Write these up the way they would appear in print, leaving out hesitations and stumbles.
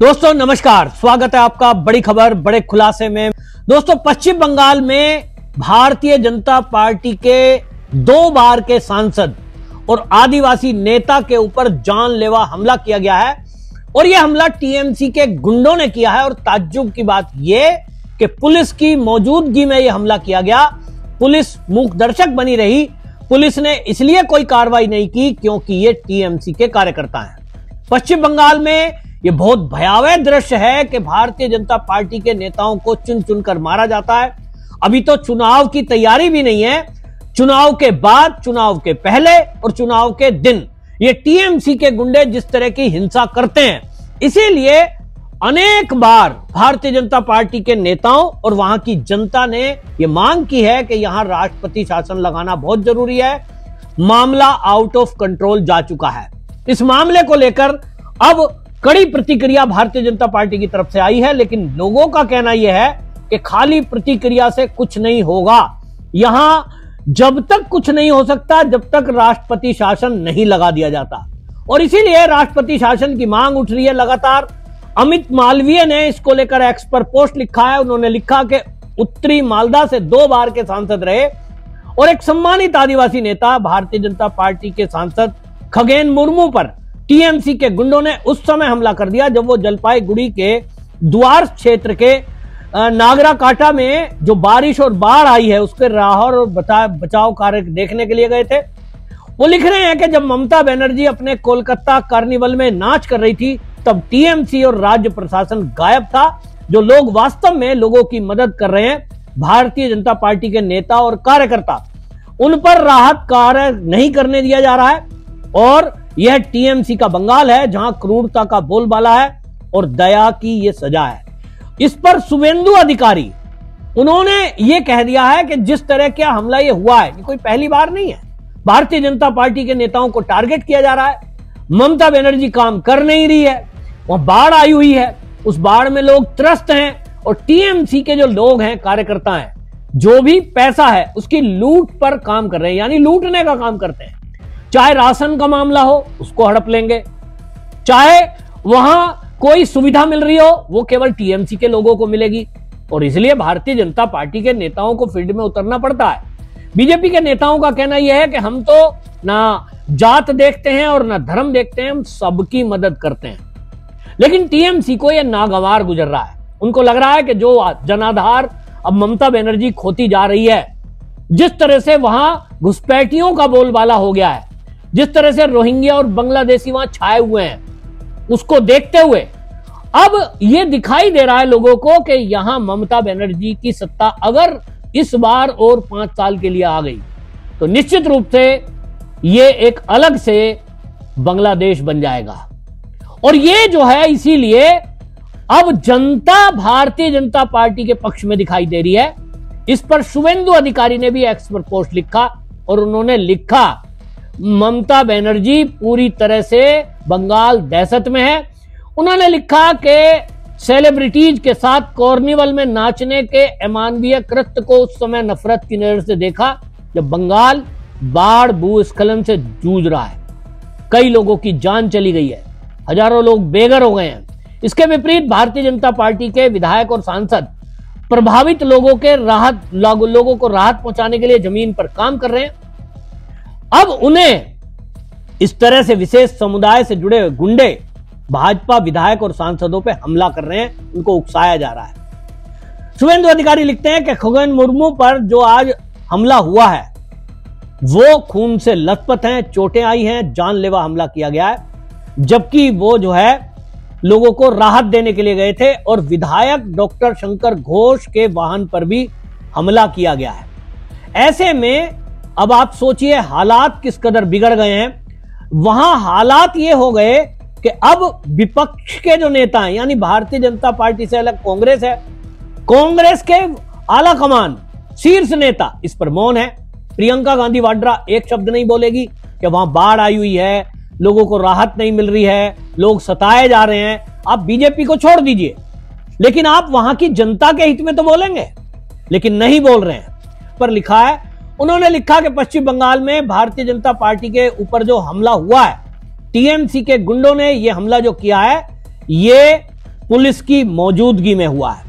दोस्तों नमस्कार, स्वागत है आपका बड़ी खबर बड़े खुलासे में। दोस्तों पश्चिम बंगाल में भारतीय जनता पार्टी के 2 बार के सांसद और आदिवासी नेता के ऊपर जानलेवा हमला किया गया है और यह हमला टीएमसी के गुंडों ने किया है। और ताज्जुब की बात यह कि पुलिस की मौजूदगी में यह हमला किया गया। पुलिस मूक दर्शक बनी रही। पुलिस ने इसलिए कोई कार्रवाई नहीं की क्योंकि ये टीएमसी के कार्यकर्ता हैं। पश्चिम बंगाल में यह बहुत भयावह दृश्य है कि भारतीय जनता पार्टी के नेताओं को चुन चुनकर मारा जाता है। अभी तो चुनाव की तैयारी भी नहीं है। चुनाव के बाद, चुनाव के पहले और चुनाव के दिन ये टीएमसी के गुंडे जिस तरह की हिंसा करते हैं, इसीलिए अनेक बार भारतीय जनता पार्टी के नेताओं और वहां की जनता ने यह मांग की है कि यहां राष्ट्रपति शासन लगाना बहुत जरूरी है। मामला आउट ऑफ कंट्रोल जा चुका है। इस मामले को लेकर अब कड़ी प्रतिक्रिया भारतीय जनता पार्टी की तरफ से आई है, लेकिन लोगों का कहना यह है कि खाली प्रतिक्रिया से कुछ नहीं होगा। यहां जब तक कुछ नहीं हो सकता जब तक राष्ट्रपति शासन नहीं लगा दिया जाता, और इसीलिए राष्ट्रपति शासन की मांग उठ रही है लगातार। अमित मालवीय ने इसको लेकर एक्स पर पोस्ट लिखा है। उन्होंने लिखा कि उत्तरी मालदा से 2 बार के सांसद रहे और एक सम्मानित आदिवासी नेता भारतीय जनता पार्टी के सांसद खगेन मुर्मू पर टीएमसी के गुंडों ने उस समय हमला कर दिया जब वो जलपाईगुड़ी के द्वार क्षेत्र के नागरा काटा में जो बारिश और बाढ़ आई है उसके राहत और बचाव कार्य देखने के लिए गए थे। वो लिख रहे हैं कि जब ममता बनर्जी अपने कोलकाता कार्निवल में नाच कर रही थी तब टीएमसी और राज्य प्रशासन गायब था। जो लोग वास्तव में लोगों की मदद कर रहे हैं, भारतीय जनता पार्टी के नेता और कार्यकर्ता, उन पर राहत कार्य नहीं करने दिया जा रहा है। और यह टीएमसी का बंगाल है जहां क्रूरता का बोलबाला है और दया की यह सजा है। इस पर शुभेंदु अधिकारी उन्होंने यह कह दिया है कि जिस तरह का हमला यह हुआ है ये कोई पहली बार नहीं है। भारतीय जनता पार्टी के नेताओं को टारगेट किया जा रहा है। ममता बनर्जी काम कर नहीं रही है, वहां बाढ़ आई हुई है, उस बाढ़ में लोग त्रस्त हैं और टीएमसी के जो लोग हैं, कार्यकर्ता हैं, जो भी पैसा है उसकी लूट पर काम कर रहे हैं, यानी लूटने का काम करते हैं। चाहे राशन का मामला हो उसको हड़प लेंगे, चाहे वहां कोई सुविधा मिल रही हो वो केवल टीएमसी के लोगों को मिलेगी। और इसलिए भारतीय जनता पार्टी के नेताओं को फील्ड में उतरना पड़ता है। बीजेपी के नेताओं का कहना यह है कि हम तो ना जात देखते हैं और ना धर्म देखते हैं, हम सबकी मदद करते हैं। लेकिन टीएमसी को यह नागवार गुजर रहा है। उनको लग रहा है कि जो जनाधार अब ममता बनर्जी खोती जा रही है, जिस तरह से वहां घुसपैठियों का बोलबाला हो गया है, जिस तरह से रोहिंग्या और बांग्लादेशी वहां छाए हुए हैं, उसको देखते हुए अब यह दिखाई दे रहा है लोगों को कि यहां ममता बनर्जी की सत्ता अगर इस बार और 5 साल के लिए आ गई तो निश्चित रूप से यह एक अलग से बांग्लादेश बन जाएगा। और यह जो है, इसीलिए अब जनता भारतीय जनता पार्टी के पक्ष में दिखाई दे रही है। इस पर शुभेंदु अधिकारी ने भी एक्स पर पोस्ट लिखा और उन्होंने लिखा ममता बनर्जी पूरी तरह से बंगाल दहशत में है। उन्होंने लिखा कि सेलिब्रिटीज के साथ कार्निवल में नाचने के अमानवीय कृत्य को उस समय नफरत की नजर से देखा जब बंगाल बाढ़ भूस्खलन से जूझ रहा है। कई लोगों की जान चली गई है, हजारों लोग बेघर हो गए हैं। इसके विपरीत भारतीय जनता पार्टी के विधायक और सांसद प्रभावित लोगों को राहत पहुंचाने के लिए जमीन पर काम कर रहे हैं। अब उन्हें इस तरह से विशेष समुदाय से जुड़े गुंडे भाजपा विधायक और सांसदों पे हमला कर रहे हैं, उनको उकसाया जा रहा है। शुभेंदु अधिकारी लिखते हैं कि खगेन मुर्मू पर जो आज हमला हुआ है वो खून से लथपथ हैं, चोटें आई हैं, जानलेवा हमला किया गया है, जबकि वो जो है लोगों को राहत देने के लिए गए थे और विधायक डॉक्टर शंकर घोष के वाहन पर भी हमला किया गया है। ऐसे में अब आप सोचिए हालात किस कदर बिगड़ गए हैं। वहां हालात ये हो गए कि अब विपक्ष के जो नेता हैं, यानी भारतीय जनता पार्टी से अलग कांग्रेस है, कांग्रेस के आला कमान शीर्ष नेता इस पर मौन है। प्रियंका गांधी वाड्रा एक शब्द नहीं बोलेगी कि वहां बाढ़ आई हुई है, लोगों को राहत नहीं मिल रही है, लोग सताए जा रहे हैं। आप बीजेपी को छोड़ दीजिए, लेकिन आप वहां की जनता के हित में तो बोलेंगे, लेकिन नहीं बोल रहे हैं। पर लिखा है, उन्होंने लिखा कि पश्चिम बंगाल में भारतीय जनता पार्टी के ऊपर जो हमला हुआ है, टीएमसी के गुंडों ने यह हमला जो किया है, ये पुलिस की मौजूदगी में हुआ है।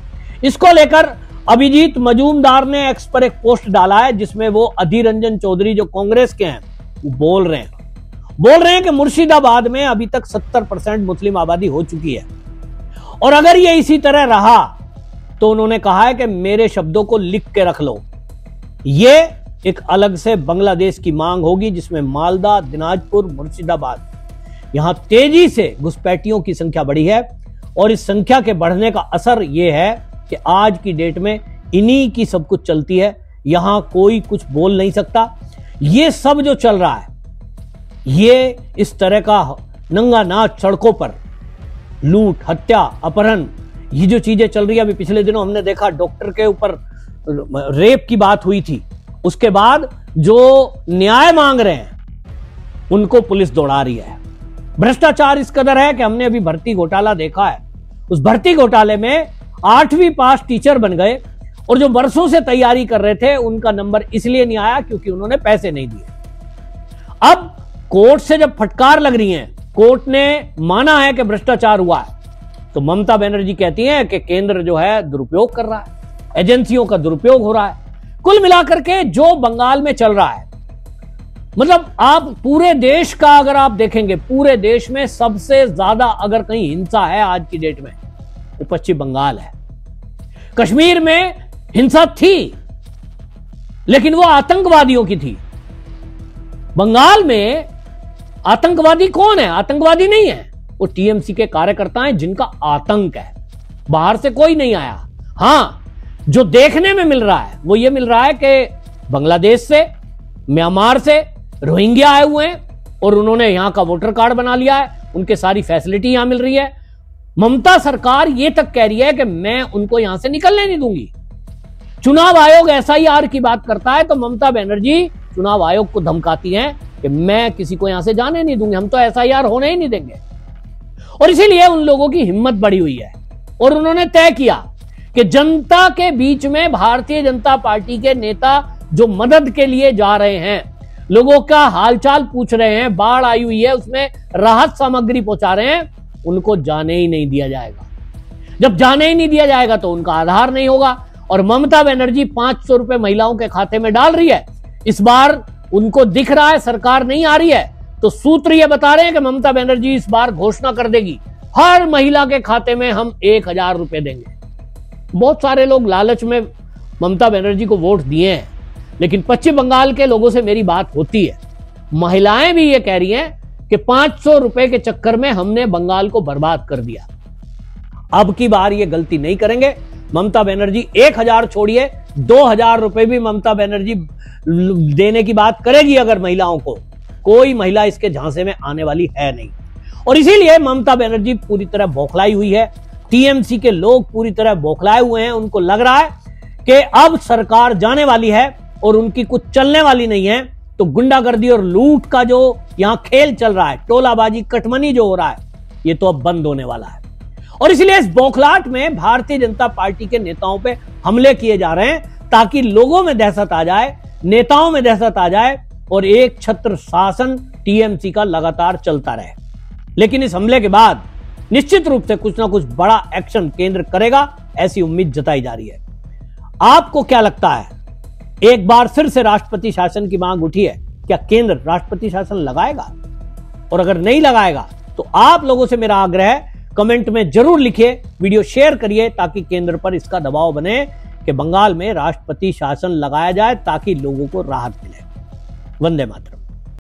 इसको लेकर अभिजीत मजूमदार ने एक्स पर एक पोस्ट डाला है जिसमें वो अधीर रंजन चौधरी जो कांग्रेस के हैं वो बोल रहे हैं कि मुर्शिदाबाद में अभी तक 70% मुस्लिम आबादी हो चुकी है और अगर ये इसी तरह रहा तो उन्होंने कहा है कि मेरे शब्दों को लिख के रख लो। ये एक अलग से बांग्लादेश की मांग होगी जिसमें मालदा, दिनाजपुर, मुर्शिदाबाद यहां तेजी से घुसपैठियों की संख्या बढ़ी है और इस संख्या के बढ़ने का असर यह है कि आज की डेट में इन्हीं की सब कुछ चलती है। यहां कोई कुछ बोल नहीं सकता। ये सब जो चल रहा है ये इस तरह का नंगा नाच सड़कों पर लूट, हत्या, अपहरण, ये जो चीजें चल रही है। अभी पिछले दिनों हमने देखा डॉक्टर के ऊपर रेप की बात हुई थी, उसके बाद जो न्याय मांग रहे हैं उनको पुलिस दौड़ा रही है। भ्रष्टाचार इस कदर है कि हमने अभी भर्ती घोटाला देखा है। उस भर्ती घोटाले में 8वीं पास टीचर बन गए और जो वर्षों से तैयारी कर रहे थे उनका नंबर इसलिए नहीं आया क्योंकि उन्होंने पैसे नहीं दिए। अब कोर्ट से जब फटकार लग रही है, कोर्ट ने माना है कि भ्रष्टाचार हुआ है, तो ममता बनर्जी कहती हैं कि केंद्र जो है दुरुपयोग कर रहा है, एजेंसियों का दुरुपयोग हो रहा है। कुल मिलाकर के जो बंगाल में चल रहा है, मतलब आप पूरे देश का अगर आप देखेंगे, पूरे देश में सबसे ज्यादा अगर कहीं हिंसा है आज की डेट में वो पश्चिम बंगाल है। कश्मीर में हिंसा थी लेकिन वो आतंकवादियों की थी। बंगाल में आतंकवादी कौन है? आतंकवादी नहीं है, वो टीएमसी के कार्यकर्ता हैं जिनका आतंक है, बाहर से कोई नहीं आया। हां, जो देखने में मिल रहा है वो ये मिल रहा है कि बांग्लादेश से, म्यांमार से रोहिंग्या आए हुए हैं और उन्होंने यहां का वोटर कार्ड बना लिया है, उनके सारी फैसिलिटी यहां मिल रही है। ममता सरकार ये तक कह रही है कि मैं उनको यहां से निकलने नहीं दूंगी। चुनाव आयोग एसआईआर की बात करता है तो ममता बनर्जी चुनाव आयोग को धमकाती हैं कि मैं किसी को यहां से जाने नहीं दूंगी, हम तो एसआईआर होने ही नहीं देंगे। और इसीलिए उन लोगों की हिम्मत बढ़ी हुई है और उन्होंने तय किया कि जनता के बीच में भारतीय जनता पार्टी के नेता जो मदद के लिए जा रहे हैं, लोगों का हालचाल पूछ रहे हैं, बाढ़ आई हुई है उसमें राहत सामग्री पहुंचा रहे हैं, उनको जाने ही नहीं दिया जाएगा। जब जाने ही नहीं दिया जाएगा तो उनका आधार नहीं होगा। और ममता बनर्जी 500 रुपए महिलाओं के खाते में डाल रही है। इस बार उनको दिख रहा है सरकार नहीं आ रही है, तो सूत्र ये बता रहे हैं कि ममता बनर्जी इस बार घोषणा कर देगी हर महिला के खाते में हम 1000 रुपए देंगे। बहुत सारे लोग लालच में ममता बनर्जी को वोट दिए हैं, लेकिन पश्चिम बंगाल के लोगों से मेरी बात होती है। महिलाएं भी ये कह रही हैं कि 500 रुपए के चक्कर में हमने बंगाल को बर्बाद कर दिया। अब की बार ये गलती नहीं करेंगे। ममता बनर्जी 1000 छोड़िए 2000 रुपए भी ममता बनर्जी देने की बात करेगी अगर महिलाओं को। कोई महिला इसके झांसे में आने वाली है नहीं और इसीलिए ममता बनर्जी पूरी तरह बौखलाई हुई है। टीएमसी के लोग पूरी तरह बौखलाए हुए हैं। उनको लग रहा है कि अब सरकार जाने वाली है और उनकी कुछ चलने वाली नहीं है, तो गुंडागर्दी और लूट का जो यहां खेल चल रहा है, टोलाबाजी, कटमनी जो हो रहा है, ये तो अब बंद होने वाला है। और इसलिए इस बौखलाहट में भारतीय जनता पार्टी के नेताओं पे हमले किए जा रहे हैं ताकि लोगों में दहशत आ जाए, नेताओं में दहशत आ जाए और एक छत्र शासन टीएमसी का लगातार चलता रहे। लेकिन इस हमले के बाद निश्चित रूप से कुछ ना कुछ बड़ा एक्शन केंद्र करेगा, ऐसी उम्मीद जताई जा रही है। आपको क्या लगता है? एक बार फिर से राष्ट्रपति शासन की मांग उठी है, क्या केंद्र राष्ट्रपति शासन लगाएगा? और अगर नहीं लगाएगा तो आप लोगों से मेरा आग्रह है, कमेंट में जरूर लिखिए, वीडियो शेयर करिए ताकि केंद्र पर इसका दबाव बने कि बंगाल में राष्ट्रपति शासन लगाया जाए ताकि लोगों को राहत मिले। वंदे मातरम।